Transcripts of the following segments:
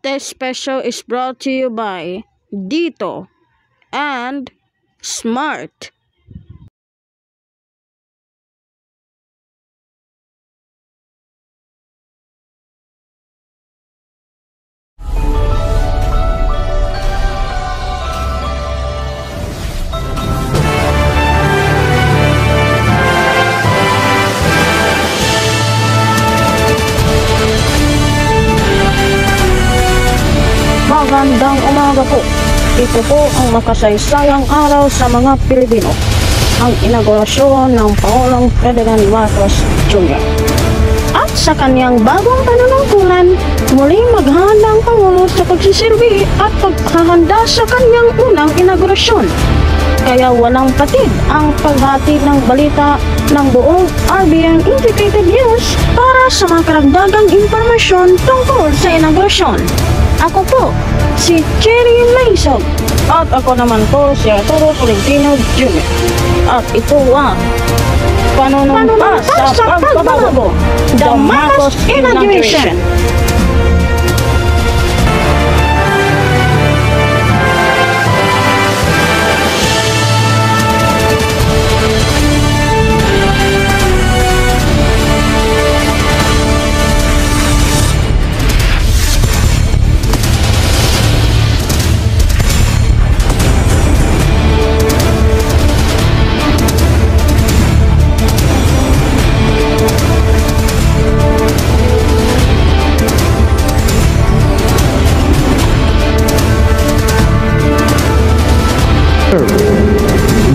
This special is brought to you by Dito and Smart. Magandang umaga po. Ito po ang makasaysayang araw sa mga Pilipino. Ang inaugurasyon ng Pangulong Ferdinand Marcos Jr. At sa kanyang bagong panunungkulan, muling maghahanda ang Pangulo sa pagsisilbi at paghahanda sa kanyang unang inaugurasyon. Kaya walang patid ang paghatid ng balita ng buong RBN Integrated News para sa mga karagdagang impormasyon tungkol sa inaugurasyon. Ako po, si Cherry Maysog. At ako naman po si Arturo Tolentino Jr. At ito ang panunumpa sa pagbabago, The Marcos Inauguration.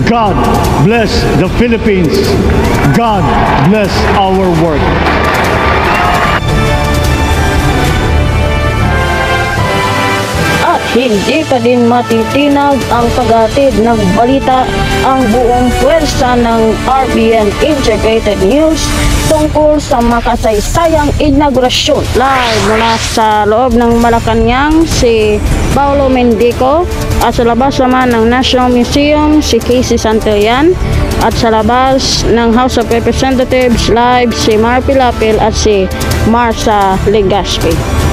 God bless the Philippines. God bless our work. At hindi pa din matitinag ang paghatid ng balita ang buong puwersa ng RBN Integrated News tungkol sa makasaysayang inaugurasyon. Live mula sa loob ng Malacanang si Paulo Mendico, at sa labas naman ng National Museum si Casey Santillan, at sa labas ng House of Representatives live si Mar Pilapil at si Marsa Legaspi.